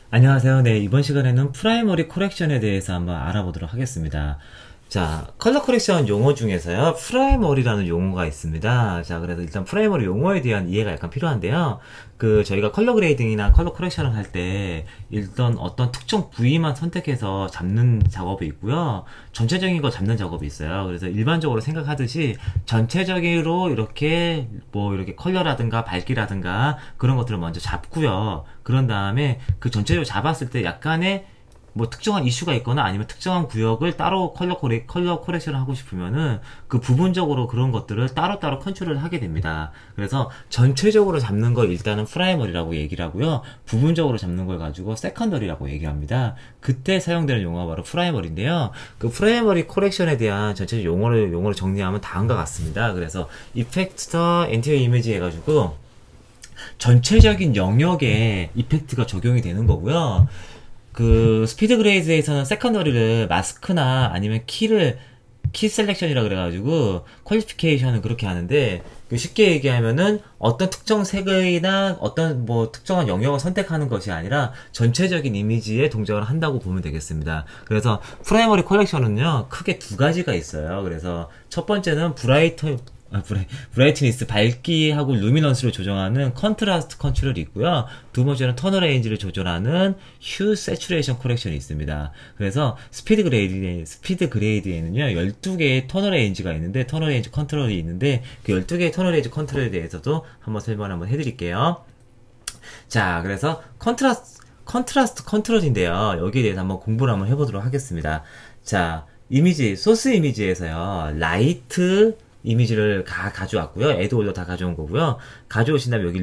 안녕하세요. 네, 이번 시간에는 프라이머리 코렉션에 대해서 한번 알아보도록 하겠습니다. 자, 컬러 코렉션 용어 중에서요, 프라이머리라는 용어가 있습니다. 자, 그래서 일단 프라이머리 용어에 대한 이해가 약간 필요한데요. 저희가 컬러 그레이딩이나 컬러 코렉션을 할 때, 일단 어떤 특정 부위만 선택해서 잡는 작업이 있고요. 전체적인 거 잡는 작업이 있어요. 그래서 일반적으로 생각하듯이 전체적으로 이렇게 컬러라든가 밝기라든가 그런 것들을 먼저 잡고요. 그런 다음에 그 전체적으로 잡았을 때 약간의 특정한 이슈가 있거나 아니면 특정한 구역을 따로 컬러 코렉션을 하고 싶으면은 그 부분적으로 그런 것들을 따로따로 컨트롤을 하게 됩니다. 그래서 전체적으로 잡는 거 일단은 프라이머리라고 얘기를 하고요. 부분적으로 잡는 걸 가지고 세컨더리라고 얘기합니다. 그때 사용되는 용어가 바로 프라이머리인데요. 그 프라이머리 코렉션에 대한 전체적 용어를 정리하면 다음과 같습니다. 그래서 이펙트 더 엔티어 이미지 해가지고 전체적인 영역에 이펙트가 적용이 되는 거고요. 스피드 그레이드에서는 세컨더리를 마스크나 아니면 키 셀렉션이라 그래가지고 퀄리피케이션은 그렇게 하는데, 쉽게 얘기하면은 어떤 특정 색이나 어떤 특정한 영역을 선택하는 것이 아니라 전체적인 이미지의 동작을 한다고 보면 되겠습니다. 그래서 프라이머리 컬렉션은요, 크게 두 가지가 있어요. 그래서 첫 번째는 브라이트니스, 밝기하고 루미넌스를 조정하는 컨트라스트 컨트롤이 있고요. 두 번째는 터널 레인지를 조절하는 휴 세츄레이션 코렉션이 있습니다. 그래서 스피드 그레이드에는요, 12개의 터널 레인지가 있는데, 터널 레인지 컨트롤이 있는데, 그 12개의 터널 레인지 컨트롤에 대해서도 한번 설명을 한번 해드릴게요. 자, 그래서 컨트라스트 컨트롤인데요. 여기에 대해서 한번 공부를 한번 해보도록 하겠습니다. 자, 소스 이미지에서요, 라이트 이미지를 가져왔고요. 애드홀더 다 가져온 거고요. 가져오신 다음에 여기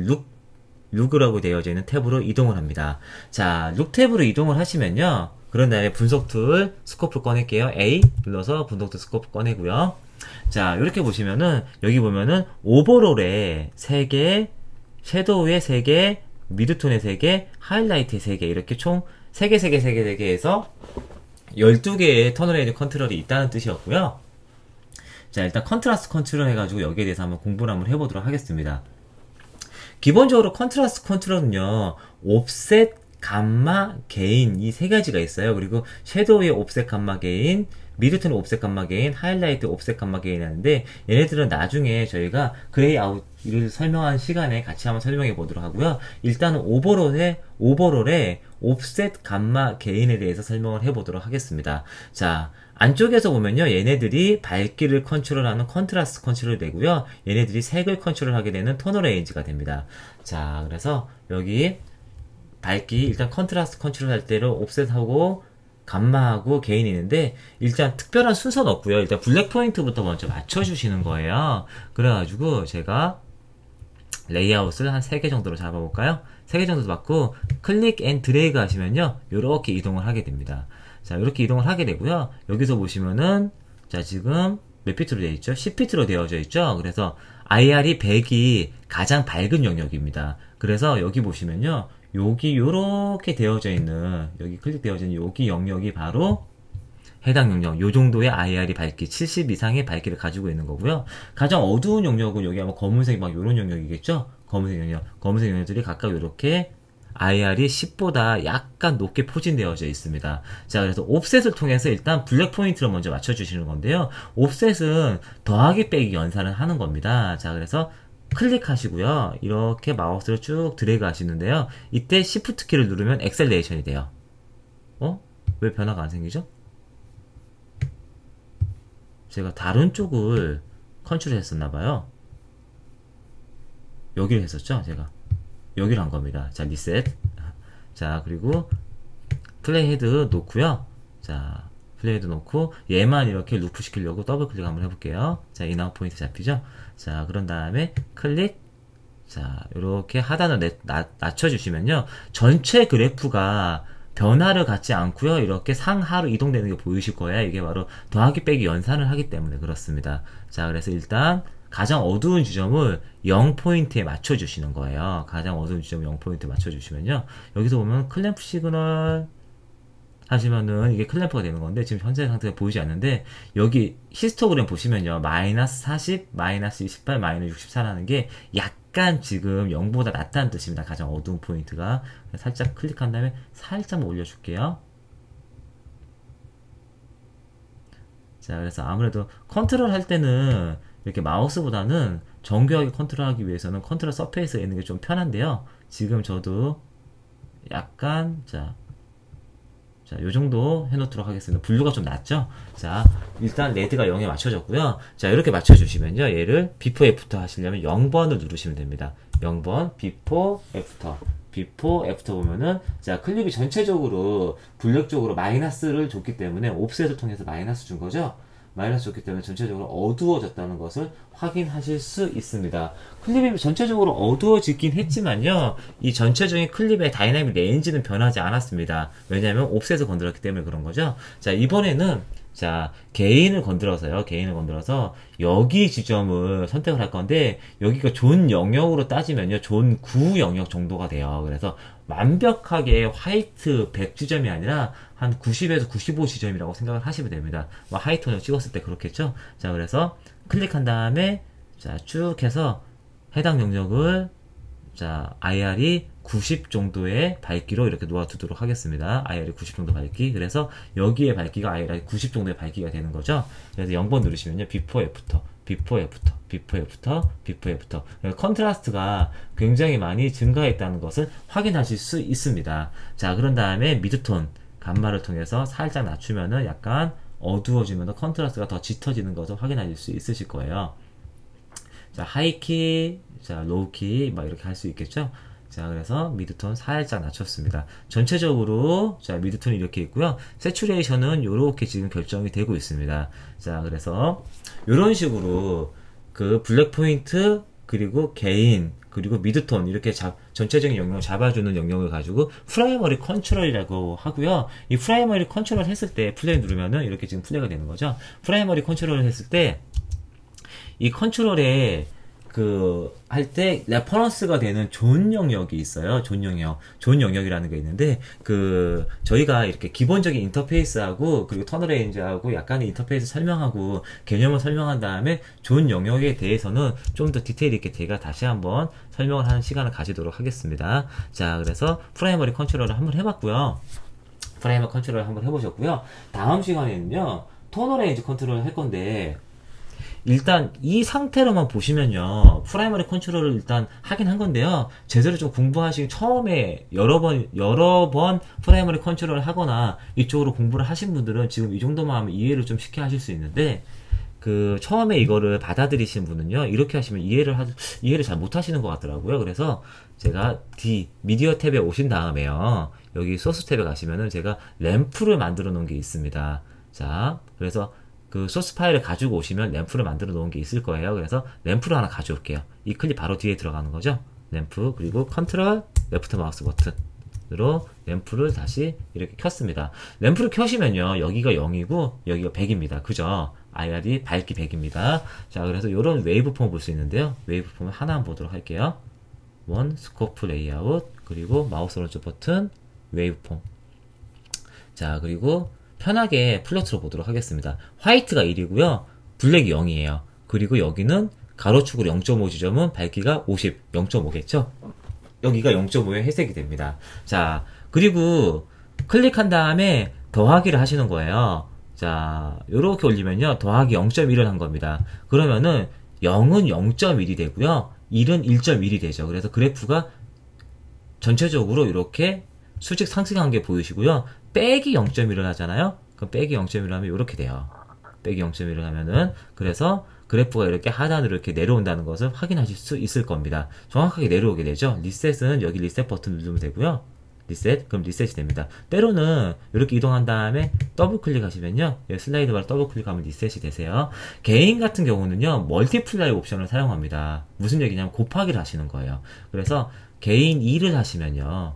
룩이라고 되어져 있는 탭으로 이동을 합니다. 자, 룩 탭으로 이동을 하시면요. 그런 다음에 분석 툴 스코프 꺼낼게요. A 눌러서 분석 툴 스코프 꺼내고요. 자, 이렇게 보시면은 여기 보면은 오버롤에 3개, 섀도우에 3개, 미드톤에 3개, 하이라이트에 3개, 이렇게 총 3개, 3개, 3개, 3개 해서 12개의 터널레이드 컨트롤이 있다는 뜻이었고요. 자, 일단 컨트라스트 컨트롤 해가지고 여기에 대해서 한번 공부를 한번 해보도록 하겠습니다. 기본적으로 컨트라스트 컨트롤은요, 옵셋, 감마, 게인 이 세 가지가 있어요. 그리고 섀도우의 옵셋, 감마, 게인, 미드톤의 옵셋, 감마, 게인, 하이라이트 옵셋, 감마, 게인 하는데, 얘네들은 나중에 저희가 그레이 아웃을 설명한 시간에 같이 한번 설명해 보도록 하고요. 일단은 오버롤의 옵셋, 감마, 게인에 대해서 설명을 해보도록 하겠습니다. 자, 안쪽에서 보면요, 얘네들이 밝기를 컨트롤하는 컨트라스트 컨트롤이 되고요, 얘네들이 색을 컨트롤하게 되는 터널 레인지가 됩니다. 자, 그래서 여기 밝기 일단 컨트라스트 컨트롤 할 때로 옵셋하고 감마하고 게인이 있는데, 일단 특별한 순서는 없고요. 일단 블랙 포인트부터 먼저 맞춰주시는 거예요. 그래가지고 제가 레이아웃을 한 3개 정도로 잡아볼까요? 3개 정도 받고 클릭 앤 드래그 하시면요, 이렇게 이동을 하게 됩니다. 자, 이렇게 이동을 하게 되고요. 여기서 보시면은, 자, 지금 몇 피트로 되어 있죠? 10피트로 되어져 있죠? 그래서 IR이 100이 가장 밝은 영역입니다. 그래서 여기 보시면요, 여기 요렇게 되어져 있는, 여기 클릭되어져 있는 여기 영역이 바로 해당 영역, 요 정도의 IR이 밝기, 70 이상의 밝기를 가지고 있는 거고요. 가장 어두운 영역은 여기 아마 검은색 막 요런 영역이겠죠? 검은색 영역들이 각각 요렇게 IR이 10보다 약간 높게 포진되어져 있습니다. 자, 그래서 옵셋을 통해서 일단 블랙 포인트를 먼저 맞춰주시는 건데요. 옵셋은 더하기 빼기 연산을 하는 겁니다. 자, 그래서 클릭하시고요. 이렇게 마우스를 쭉 드래그 하시는데요. 이때 Shift 키를 누르면 엑셀레이션이 돼요. 왜 변화가 안 생기죠? 제가 다른 쪽을 컨트롤 했었나봐요. 여기를 했었죠, 제가. 여기를 한 겁니다. 자, 리셋. 자, 그리고 플레이 헤드 놓고요. 자, 플레이 헤드 놓고 얘만 이렇게 루프 시키려고 더블 클릭 한번 해볼게요. 자, 인아웃 포인트 잡히죠? 자, 그런 다음에 클릭. 자, 이렇게 하단을 낮춰주시면요, 전체 그래프가 변화를 갖지 않고요, 이렇게 상하로 이동되는 게 보이실 거예요. 이게 바로 더하기 빼기 연산을 하기 때문에 그렇습니다. 자, 그래서 일단 가장 어두운 지점을 0포인트에 맞춰주시는 거예요. 가장 어두운 지점 0포인트에 맞춰주시면요, 여기서 보면 클램프 시그널 하시면은 이게 클램프가 되는 건데, 지금 현재 상태가 보이지 않는데, 여기 히스토그램 보시면요, 마이너스 40, 마이너스 28, 마이너스 64라는 게 약간 지금 0보다 낮다는 뜻입니다. 가장 어두운 포인트가. 살짝 클릭한 다음에 살짝만 올려줄게요. 자, 그래서 아무래도 컨트롤 할 때는 이렇게 마우스보다는 정교하게 컨트롤하기 위해서는 컨트롤 서페이스에 있는 게 좀 편한데요. 지금 저도 약간, 자, 요 정도 해놓도록 하겠습니다. 블루가 좀 낮죠? 자, 일단 레드가 0에 맞춰졌고요. 자, 이렇게 맞춰주시면요. 얘를 비포 애프터 하시려면 0번을 누르시면 됩니다. 0번, 비포 애프터. 비포 애프터 보면은, 자, 클립이 전체적으로 블랙 쪽으로 마이너스를 줬기 때문에 옵셋을 통해서 마이너스 준 거죠? 마이너스 줬기 때문에 전체적으로 어두워졌다는 것을 확인하실 수 있습니다. 클립이 전체적으로 어두워지긴 했지만요, 이 전체적인 클립의 다이나믹 레인지는 변하지 않았습니다. 왜냐하면 옵셋을 건드렸기 때문에 그런 거죠. 자, 이번에는 자, 개인을 건드려서 여기 지점을 선택을 할 건데, 여기가 존 영역으로 따지면요, 존 9 영역 정도가 돼요. 그래서 완벽하게 화이트 100 지점이 아니라 한 90에서 95 지점이라고 생각을 하시면 됩니다. 뭐 하이톤을 찍었을 때 그렇겠죠? 자, 그래서 클릭한 다음에 자, 쭉 해서 해당 영역을 자, IR이 90 정도의 밝기로 이렇게 놓아두도록 하겠습니다. IR이 90 정도 밝기. 그래서 여기에 밝기가 IR이 90 정도의 밝기가 되는 거죠. 그래서 0번 누르시면요. 비포 애프터, 비포 애프터, 비포 애프터, 비포 애프터. 컨트라스트가 굉장히 많이 증가했다는 것을 확인하실 수 있습니다. 자, 그런 다음에 미드톤, 감마를 통해서 살짝 낮추면은 약간 어두워지면서 컨트라스트가 더 짙어지는 것을 확인하실 수 있으실 거예요. 자, 하이키, 자, 로우키, 막 이렇게 할 수 있겠죠? 자, 그래서 미드톤 살짝 낮췄습니다. 전체적으로, 자, 미드톤이 이렇게 있고요. 세츄레이션은 이렇게 지금 결정이 되고 있습니다. 자, 그래서, 이런 식으로, 그, 블랙 포인트, 그리고 개인, 그리고 미드톤, 이렇게 전체적인 영역을 잡아주는 영역을 가지고, 프라이머리 컨트롤이라고 하고요. 이 프라이머리 컨트롤 했을 때, 플레이 누르면은, 이렇게 지금 플레이가 되는 거죠. 프라이머리 컨트롤을 했을 때, 이 컨트롤에 할 때 레퍼런스가 되는 존 영역이 있어요. 존 영역. 존 영역이라는 게 있는데 저희가 이렇게 기본적인 인터페이스하고 그리고 터널 레인지하고 약간의 인터페이스 설명하고 개념을 설명한 다음에 존 영역에 대해서는 좀 더 디테일 있게 제가 다시 한번 설명을 하는 시간을 가지도록 하겠습니다. 자, 그래서 프라이머리 컨트롤을 한번 해봤고요. 프라이머리 컨트롤을 한번 해보셨고요. 다음 시간에는요. 터널 레인지 컨트롤을 할 건데 일단 이 상태로만 보시면요 프라이머리 컨트롤을 일단 하긴 한 건데요 제대로 좀 공부하시기 처음에 여러 번 프라이머리 컨트롤을 하거나 이쪽으로 공부를 하신 분들은 지금 이 정도만 하면 이해를 좀 쉽게 하실 수 있는데 처음에 이거를 받아들이신 분은요 이렇게 하시면 이해를 잘 못하시는 것 같더라고요. 그래서 제가 미디어 탭에 오신 다음에요 여기 소스 탭에 가시면은 제가 램프를 만들어 놓은 게 있습니다. 자, 그래서 소스 파일을 가지고 오시면 램프를 만들어 놓은 게 있을 거예요. 그래서 램프를 하나 가져올게요. 이 클립 바로 뒤에 들어가는 거죠. 램프, 그리고 컨트롤, 레프트 마우스 버튼으로 램프를 다시 이렇게 켰습니다. 램프를 켜시면요. 여기가 0이고, 여기가 100입니다. 그죠? IR이 밝기 100입니다. 자, 그래서 이런 웨이브폼을 볼 수 있는데요. 웨이브폼을 하나만 보도록 할게요. 스코프 레이아웃, 그리고 마우스 오른쪽 버튼, 웨이브폼. 자, 그리고 편하게 플러트로 보도록 하겠습니다. 화이트가 1이고요. 블랙이 0이에요. 그리고 여기는 가로축으로 0.5 지점은 밝기가 50, 0.5겠죠? 여기가 0.5의 회색이 됩니다. 자, 그리고 클릭한 다음에 더하기를 하시는 거예요. 자, 요렇게 올리면요. 더하기 0.1을 한 겁니다. 그러면은 0은 0.1이 되고요. 1은 1.1이 되죠. 그래서 그래프가 전체적으로 이렇게 수직 상승한 게 보이시고요. 빼기 0.1을 하잖아요. 그럼 빼기 0.1을 하면 이렇게 돼요. 빼기 0.1을 하면은 그래서 그래프가 이렇게 하단으로 이렇게 내려온다는 것을 확인하실 수 있을 겁니다. 정확하게 내려오게 되죠. 리셋은 여기 리셋 버튼 누르면 되고요. 리셋, 그럼 리셋이 됩니다. 때로는 이렇게 이동한 다음에 더블 클릭하시면요. 슬라이드 바를 더블 클릭하면 리셋이 되세요. 개인 같은 경우는요. 멀티플라이 옵션을 사용합니다. 무슨 얘기냐면 곱하기를 하시는 거예요. 그래서 개인 2를 하시면요.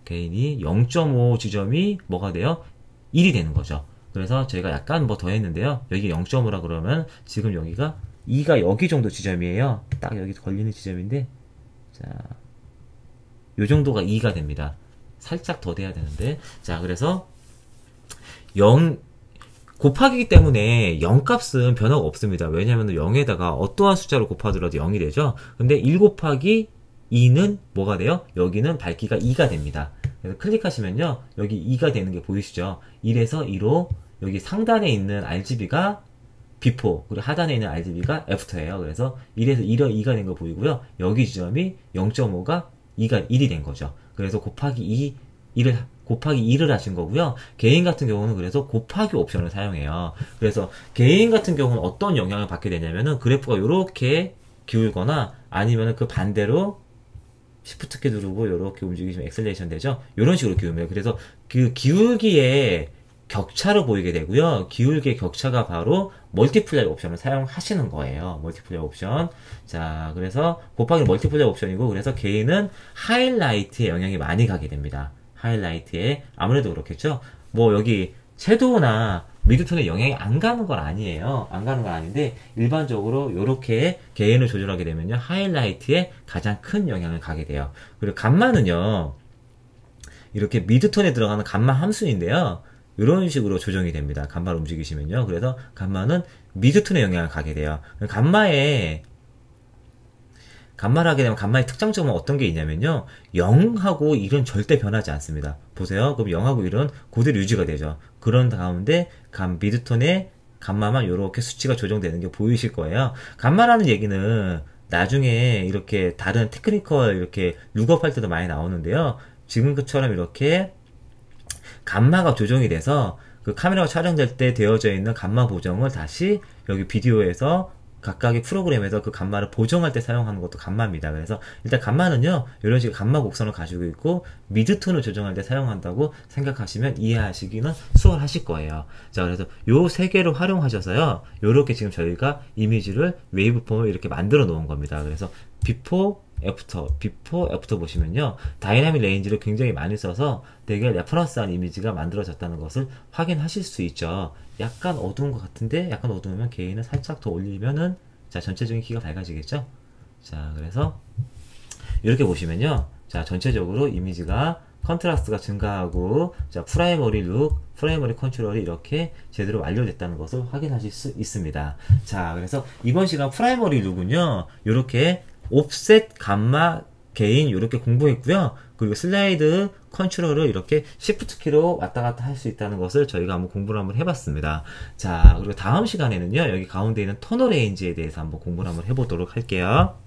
개인이 0.5 지점이 뭐가 돼요? 1이 되는 거죠. 그래서 저희가 약간 뭐 더 했는데요. 여기 0.5라 그러면 지금 여기가 2가 여기 정도 지점이에요. 딱 여기 걸리는 지점인데 자, 요 정도가 2가 됩니다. 살짝 더 돼야 되는데 자, 그래서 곱하기이기 때문에 0값은 변화가 없습니다. 왜냐하면 0에다가 어떠한 숫자로 곱하더라도 0이 되죠. 근데 1 곱하기 2는 뭐가 돼요? 여기는 밝기가 2가 됩니다. 그래서 클릭하시면요. 여기 2가 되는 게 보이시죠? 1에서 2로 여기 상단에 있는 RGB가 before, 그리고 하단에 있는 RGB가 after예요. 그래서 1에서 2가 된 거 보이고요. 여기 지점이 0.5가 1이 된 거죠. 그래서 곱하기 2를 하신 거고요. 개인 같은 경우는 그래서 곱하기 옵션을 사용해요. 그래서 개인 같은 경우는 어떤 영향을 받게 되냐면은 그래프가 이렇게 기울거나 아니면은 그 반대로 Shift 키 누르고 이렇게 움직이시면 엑셀레이션 되죠? 이런 식으로 기울면 그래서 그 기울기의 격차로 보이게 되고요. 기울기의 격차가 바로 멀티플라이 옵션을 사용하시는 거예요. 멀티플라이 옵션. 자, 그래서 곱하기 멀티플라이 옵션이고 그래서 개인은 하이라이트에 영향이 많이 가게 됩니다. 하이라이트에 아무래도 그렇겠죠. 뭐 여기 섀도우나 미드톤에 영향이 안 가는 건 아니에요. 안 가는 건 아닌데 일반적으로 이렇게 개인을 조절하게 되면요. 하이라이트에 가장 큰 영향을 가게 돼요. 그리고 감마는요. 이렇게 미드톤에 들어가는 감마 함수인데요. 이런 식으로 조정이 됩니다. 감마를 움직이시면요. 그래서 감마는 미드톤에 영향을 가게 돼요. 감마를 하게 되면 감마의 특장점은 어떤 게 있냐면요. 0하고 1은 절대 변하지 않습니다. 보세요. 그럼 0하고 1은 그대로 유지가 되죠. 그런 가운데 미드톤의 감마만 이렇게 수치가 조정되는 게 보이실 거예요. 감마라는 얘기는 나중에 이렇게 다른 테크니컬 이렇게 룩업 할 때도 많이 나오는데요. 지금처럼 이렇게 감마가 조정이 돼서 그 카메라가 촬영될 때 되어져 있는 감마 보정을 다시 여기 비디오에서 각각의 프로그램에서 그 감마를 보정할 때 사용하는 것도 감마입니다. 그래서 일단 감마는요, 이런 식의 감마 곡선을 가지고 있고, 미드톤을 조정할 때 사용한다고 생각하시면 이해하시기는 수월하실 거예요. 자, 그래서 요 세 개를 활용하셔서요, 요렇게 지금 저희가 이미지를 웨이브폼을 이렇게 만들어 놓은 겁니다. 그래서 비포, 애프터 보시면요. 다이나믹 레인지를 굉장히 많이 써서 되게 레퍼런스한 이미지가 만들어졌다는 것을 확인하실 수 있죠. 약간 어두운 것 같은데 약간 어두우면 게인을 살짝 더 올리면은 자 전체적인 키가 밝아지겠죠. 자 그래서 이렇게 보시면요. 자 전체적으로 이미지가 컨트라스트가 증가하고 자 프라이머리 룩, 프라이머리 컨트롤이 이렇게 제대로 완료됐다는 것을 확인하실 수 있습니다. 자 그래서 이번 시간 프라이머리 룩은요. 이렇게 옵셋, 감마, 게인 이렇게 공부했고요. 그리고 슬라이드 컨트롤을 이렇게 시프트 키로 왔다 갔다 할 수 있다는 것을 저희가 한번 공부를 한번 해봤습니다. 자, 그리고 다음 시간에는요. 여기 가운데 있는 터널 레인지에 대해서 한번 공부를 한번 해보도록 할게요.